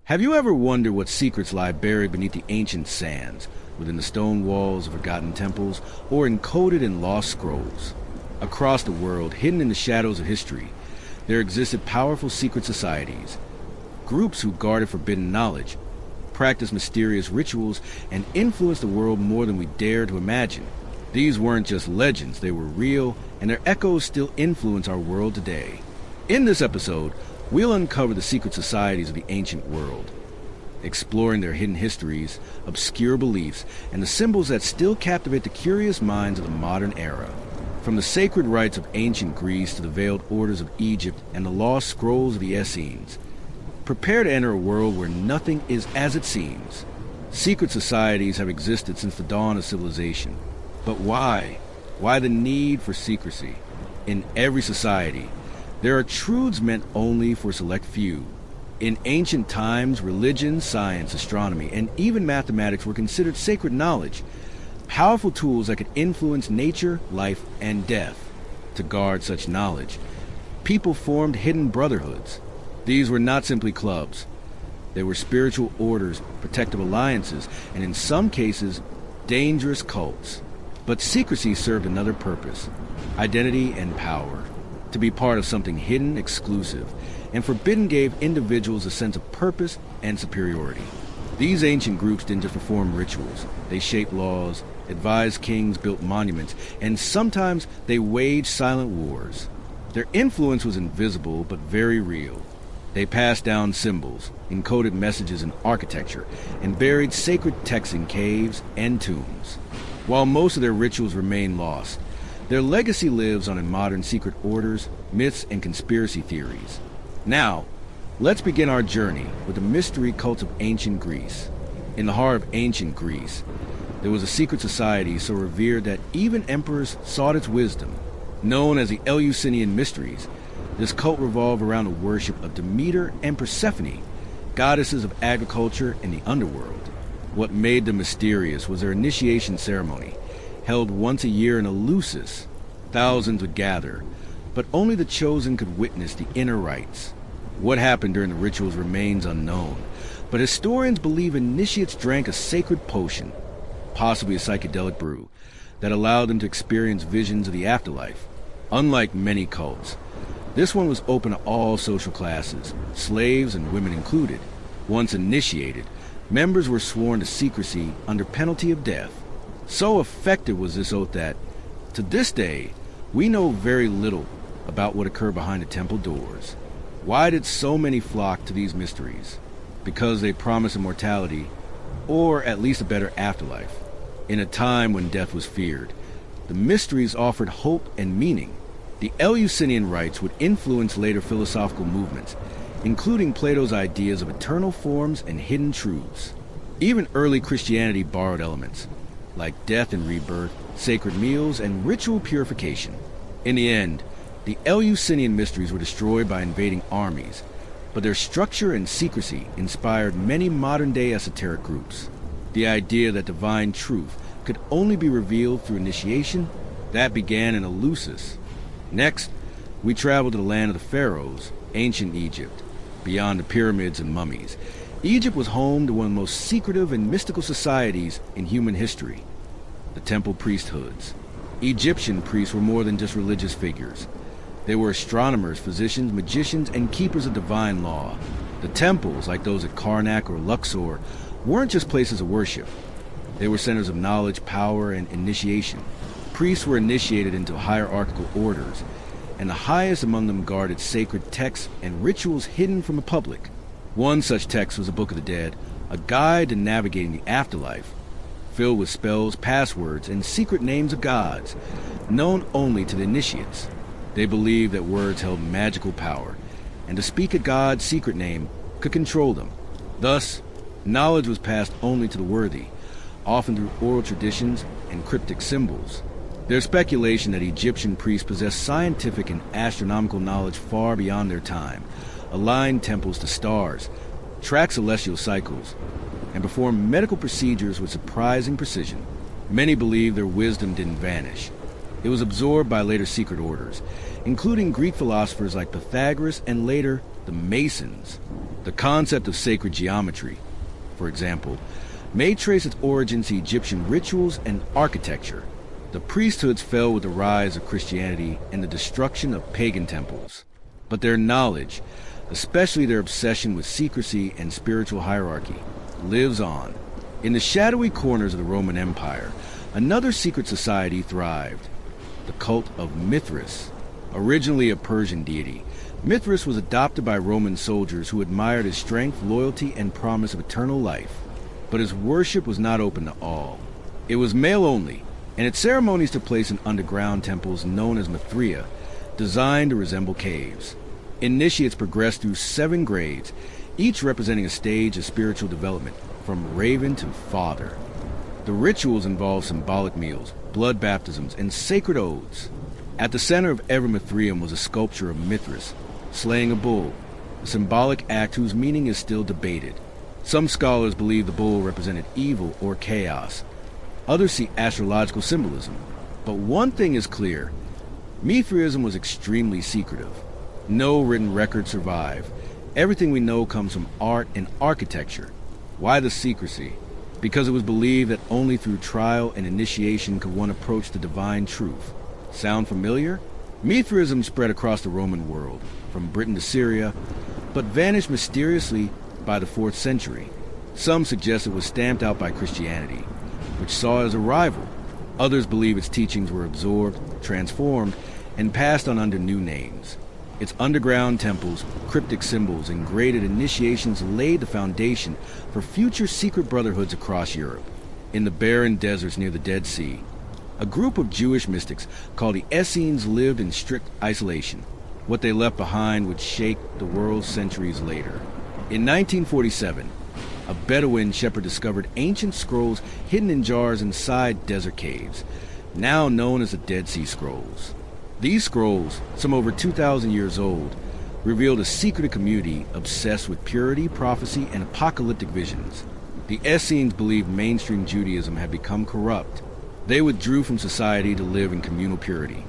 Have you ever wondered what secrets lie buried beneath the ancient sands, within the stone walls of forgotten temples, or encoded in lost scrolls? Across the world, hidden in the shadows of history, there existed powerful secret societies, groups who guarded forbidden knowledge, practiced mysterious rituals, and influenced the world more than we dare to imagine. These weren't just legends, they were real, and their echoes still influence our world today. In this episode, we'll uncover the secret societies of the ancient world, exploring their hidden histories, obscure beliefs, and the symbols that still captivate the curious minds of the modern era. From the sacred rites of ancient Greece to the veiled orders of Egypt and the lost scrolls of the Essenes, prepare to enter a world where nothing is as it seems. Secret societies have existed since the dawn of civilization. But why? Why the need for secrecy? In every society, there are truths meant only for a select few. In ancient times, religion, science, astronomy, and even mathematics were considered sacred knowledge, powerful tools that could influence nature, life, and death. To guard such knowledge, people formed hidden brotherhoods. These were not simply clubs. They were spiritual orders, protective alliances, and in some cases, dangerous cults. But secrecy served another purpose: identity and power. To be part of something hidden, exclusive, and forbidden gave individuals a sense of purpose and superiority. These ancient groups didn't just perform rituals. They shaped laws, advised kings, built monuments, and sometimes they waged silent wars. Their influence was invisible but very real. They passed down symbols, encoded messages in architecture, and buried sacred texts in caves and tombs. While most of their rituals remain lost, their legacy lives on in modern secret orders, myths, and conspiracy theories. Now, let's begin our journey with the mystery cults of ancient Greece. In the heart of ancient Greece, there was a secret society so revered that even emperors sought its wisdom. Known as the Eleusinian Mysteries, this cult revolved around the worship of Demeter and Persephone, goddesses of agriculture and the underworld. What made them mysterious was their initiation ceremony, held once a year in Eleusis. Thousands would gather, but only the chosen could witness the inner rites. What happened during the rituals remains unknown, but historians believe initiates drank a sacred potion, possibly a psychedelic brew, that allowed them to experience visions of the afterlife. Unlike many cults, this one was open to all social classes, slaves and women included. Once initiated, members were sworn to secrecy under penalty of death. So effective was this oath that, to this day, we know very little about what occurred behind the temple doors. Why did so many flock to these mysteries? Because they promised immortality, or at least a better afterlife. In a time when death was feared, the mysteries offered hope and meaning. The Eleusinian rites would influence later philosophical movements, including Plato's ideas of eternal forms and hidden truths. Even early Christianity borrowed elements, like death and rebirth, sacred meals, and ritual purification. In the end, the Eleusinian Mysteries were destroyed by invading armies, but their structure and secrecy inspired many modern-day esoteric groups. The idea that divine truth could only be revealed through initiation, that began in Eleusis. Next, we travel to the land of the pharaohs, ancient Egypt. Beyond the pyramids and mummies, Egypt was home to one of the most secretive and mystical societies in human history, the temple priesthoods. Egyptian priests were more than just religious figures. They were astronomers, physicians, magicians, and keepers of divine law. The temples, like those at Karnak or Luxor, weren't just places of worship. They were centers of knowledge, power, and initiation. Priests were initiated into hierarchical orders, and the highest among them guarded sacred texts and rituals hidden from the public. One such text was the Book of the Dead, a guide to navigating the afterlife, filled with spells, passwords, and secret names of gods, known only to the initiates. They believed that words held magical power, and to speak a god's secret name could control them. Thus, knowledge was passed only to the worthy, often through oral traditions and cryptic symbols. There's speculation that Egyptian priests possessed scientific and astronomical knowledge far beyond their time, aligned temples to stars, tracked celestial cycles, and performed medical procedures with surprising precision. Many believe their wisdom didn't vanish. It was absorbed by later secret orders, including Greek philosophers like Pythagoras and later the Masons. The concept of sacred geometry, for example, may trace its origins to Egyptian rituals and architecture. The priesthoods fell with the rise of Christianity and the destruction of pagan temples. But their knowledge, especially their obsession with secrecy and spiritual hierarchy, lives on. In the shadowy corners of the Roman Empire, another secret society thrived, the cult of Mithras. Originally a Persian deity, Mithras was adopted by Roman soldiers who admired his strength, loyalty, and promise of eternal life. But his worship was not open to all. It was male only, and its ceremonies took place in underground temples known as Mithraea, designed to resemble caves. Initiates progressed through 7 grades, each representing a stage of spiritual development, from raven to father. The rituals involved symbolic meals, blood baptisms, and sacred oaths. At the center of every Mithraeum was a sculpture of Mithras, slaying a bull, a symbolic act whose meaning is still debated. Some scholars believe the bull represented evil or chaos. Others see astrological symbolism. But one thing is clear: Mithraism was extremely secretive. No written records survive. Everything we know comes from art and architecture. Why the secrecy? Because it was believed that only through trial and initiation could one approach the divine truth. Sound familiar? Mithraism spread across the Roman world, from Britain to Syria, but vanished mysteriously by the 4th century. Some suggest it was stamped out by Christianity, which saw it as a rival. Others believe its teachings were absorbed, transformed, and passed on under new names. Its underground temples, cryptic symbols, and graded initiations laid the foundation for future secret brotherhoods across Europe. In the barren deserts near the Dead Sea, a group of Jewish mystics called the Essenes lived in strict isolation. What they left behind would shake the world centuries later. In 1947, a Bedouin shepherd discovered ancient scrolls hidden in jars inside desert caves, now known as the Dead Sea Scrolls. These scrolls, some over 2,000 years old, revealed a secretive community obsessed with purity, prophecy, and apocalyptic visions. The Essenes believed mainstream Judaism had become corrupt. They withdrew from society to live in communal purity,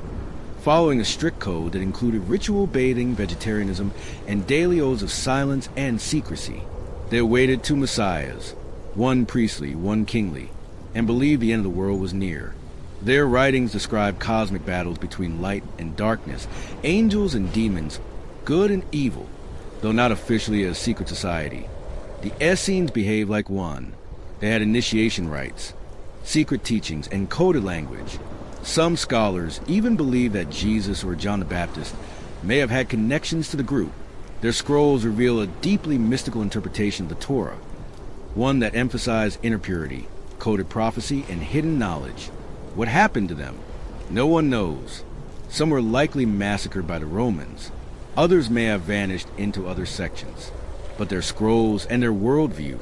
following a strict code that included ritual bathing, vegetarianism, and daily oaths of silence and secrecy. They awaited 2 messiahs, one priestly, one kingly, and believed the end of the world was near. Their writings describe cosmic battles between light and darkness, angels and demons, good and evil, though not officially a secret society. The Essenes behaved like one. They had initiation rites, secret teachings, and coded language. Some scholars even believe that Jesus or John the Baptist may have had connections to the group. Their scrolls reveal a deeply mystical interpretation of the Torah, one that emphasized inner purity, coded prophecy, and hidden knowledge. What happened to them? No one knows. Some were likely massacred by the Romans. Others may have vanished into other sections. But their scrolls and their worldview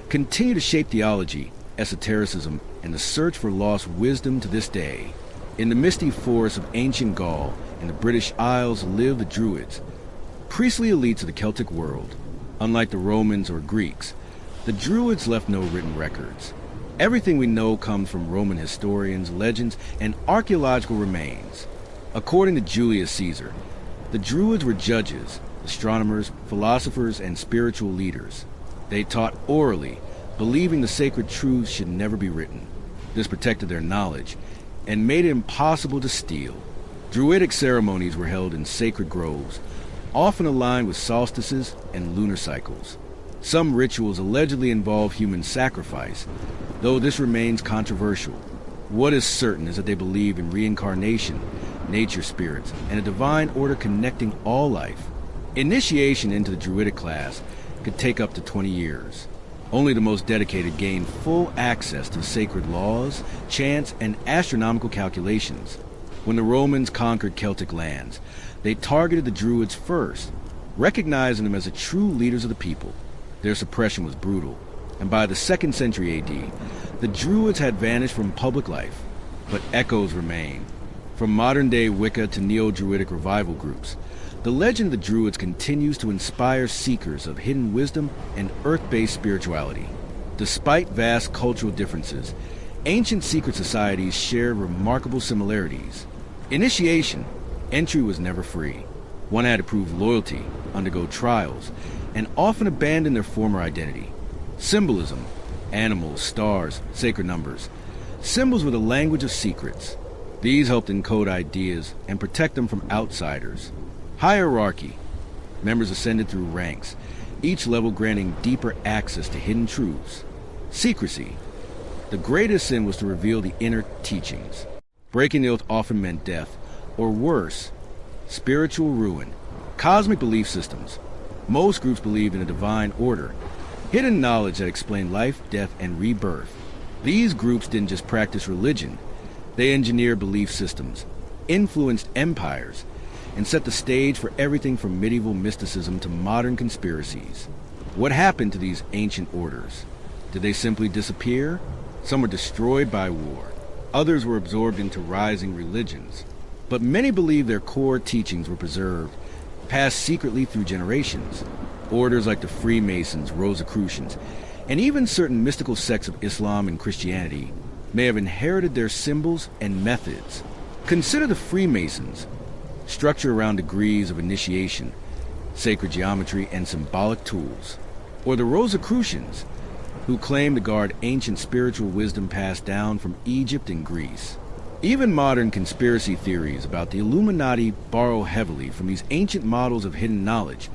continue to shape theology, esotericism, and the search for lost wisdom to this day. In the misty forests of ancient Gaul and the British Isles live the Druids, priestly elites of the Celtic world. Unlike the Romans or Greeks, the Druids left no written records. Everything we know comes from Roman historians, legends, and archaeological remains. According to Julius Caesar, the Druids were judges, astronomers, philosophers, and spiritual leaders. They taught orally, believing the sacred truths should never be written. This protected their knowledge and made it impossible to steal. Druidic ceremonies were held in sacred groves, often aligned with solstices and lunar cycles. Some rituals allegedly involve human sacrifice, though this remains controversial. What is certain is that they believe in reincarnation, nature spirits, and a divine order connecting all life. Initiation into the Druidic class could take up to 20 years. Only the most dedicated gain full access to sacred laws, chants, and astronomical calculations. When the Romans conquered Celtic lands, they targeted the Druids first, recognizing them as the true leaders of the people. Their suppression was brutal, and by the 2nd century AD, the Druids had vanished from public life, but echoes remain. From modern-day Wicca to neo-Druidic revival groups, the legend of the Druids continues to inspire seekers of hidden wisdom and earth-based spirituality. Despite vast cultural differences, ancient secret societies share remarkable similarities. Initiation, entry was never free. One had to prove loyalty, undergo trials, and often abandoned their former identity. Symbolism, animals, stars, sacred numbers. Symbols were the language of secrets. These helped encode ideas and protect them from outsiders. Hierarchy. Members ascended through ranks, each level granting deeper access to hidden truths. Secrecy. The greatest sin was to reveal the inner teachings. Breaking the oath often meant death, or worse, spiritual ruin. Cosmic belief systems. Most groups believed in a divine order, hidden knowledge that explained life, death, and rebirth. These groups didn't just practice religion. They engineered belief systems, influenced empires, and set the stage for everything from medieval mysticism to modern conspiracies. What happened to these ancient orders? Did they simply disappear? Some were destroyed by war. Others were absorbed into rising religions. But many believe their core teachings were preserved, passed secretly through generations. Orders like the Freemasons, Rosicrucians, and even certain mystical sects of Islam and Christianity may have inherited their symbols and methods. Consider the Freemasons, structure around degrees of initiation, sacred geometry, and symbolic tools. Or the Rosicrucians, who claim to guard ancient spiritual wisdom passed down from Egypt and Greece. Even modern conspiracy theories about the Illuminati borrow heavily from these ancient models of hidden knowledge,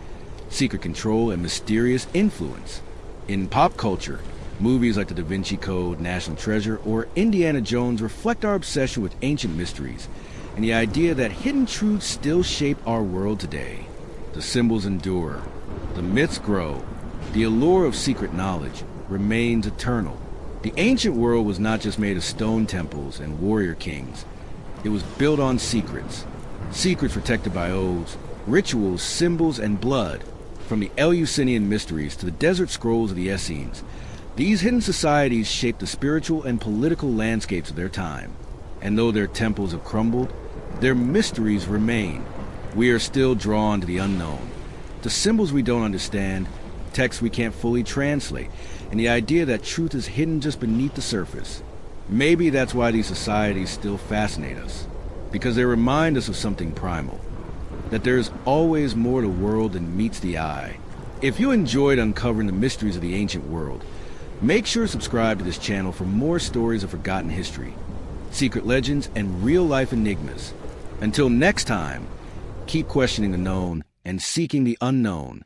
secret control, and mysterious influence. In pop culture, movies like The Da Vinci Code, National Treasure, or Indiana Jones reflect our obsession with ancient mysteries and the idea that hidden truths still shape our world today. The symbols endure, the myths grow, the allure of secret knowledge remains eternal. The ancient world was not just made of stone temples and warrior kings. It was built on secrets. Secrets protected by oaths, rituals, symbols, and blood. From the Eleusinian Mysteries to the desert scrolls of the Essenes, these hidden societies shaped the spiritual and political landscapes of their time. And though their temples have crumbled, their mysteries remain. We are still drawn to the unknown, to symbols we don't understand, texts we can't fully translate, and the idea that truth is hidden just beneath the surface. Maybe that's why these societies still fascinate us, because they remind us of something primal, that there is always more to the world than meets the eye. If you enjoyed uncovering the mysteries of the ancient world, make sure to subscribe to this channel for more stories of forgotten history, secret legends, and real-life enigmas. Until next time, keep questioning the known and seeking the unknown.